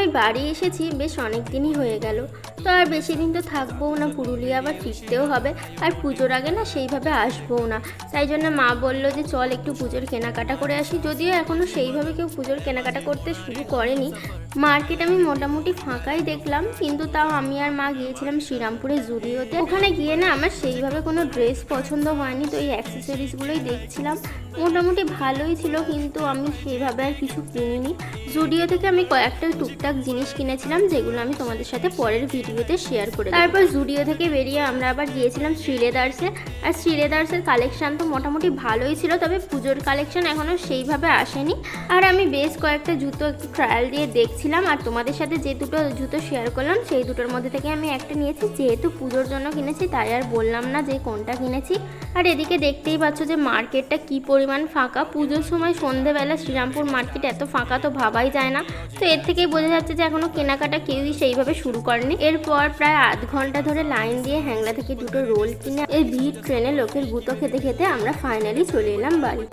আমি বাড়ি এসেছি বেশ অনেক দিনই হয়ে গেল, তো আর বেশি দিন তো থাকবোও না, পুরুলিয়া আবার ফিরতেও হবে। আর পুজোর আগে না সেইভাবে আসবোও না, তাই জন্য মা বললো যে চল একটু পুজোর কেনাকাটা করে আসি। যদিও এখনও সেইভাবে কেউ পুজোর কেনাকাটা করতে শুরু করেনি, মার্কেট আমি মোটামুটি ফাঁকাই দেখলাম, কিন্তু তাও আমি আর মা গিয়েছিলাম শ্রীরামপুরে জুডিওতে। ওখানে গিয়ে না আমার সেইভাবে কোনো ড্রেস পছন্দ হয়নি, তো এই অ্যাক্সেসরিজগুলোই দেখছিলাম। মোটামুটি ভালোই ছিল, কিন্তু আমি সেইভাবে আর কিছু কিনিনি। জুডিও থেকে আমি কয়েকটা টুকটাক জিনিস কিনেছিলাম, যেগুলো আমি তোমাদের সাথে পরের ভিডিওতে শেয়ার করে দেব। তারপর জুডিও থেকে বেরিয়ে আমরা আবার গিয়েছিলাম শ্রীলেদার্সে। আর শ্রীলেদার্সের কালেকশান তো মোটামুটি ভালোই ছিল, তবে পুজোর কালেকশান এখনও সেইভাবে আসেনি। আর আমি বেশ কয়েকটা জুতো একটু ট্রায়াল দিয়ে দেখছিলাম, আর তোমাদের সাথে যে দুটো জুতো শেয়ার করলাম সেই দুটোর মধ্যে থেকে আমি একটা নিয়েছি। যেহেতু পুজোর জন্য কিনেছি তাই আর বললাম না যে কোনটা কিনেছি। আর এদিকে দেখতেই পাচ্ছ যে মার্কেটটা কি পরিমাণ ফাঁকা। পুজোর সময় সন্ধেবেলা শ্রীরামপুর মার্কেট এত ফাঁকা তো ভাবাই যায় না। তো এর থেকেই বোঝা যাচ্ছে যে এখনও কেনাকাটা কেউই সেইভাবে শুরু করেনি। এরপর প্রায় আধ ঘন্টা ধরে লাইন দিয়ে হ্যাংলা থেকে দুটো রোল কিনে এই ভিড় ট্রেনে লোকের গুঁতো খেতে খেতে আমরা ফাইনালি চলে এলাম বাড়ি।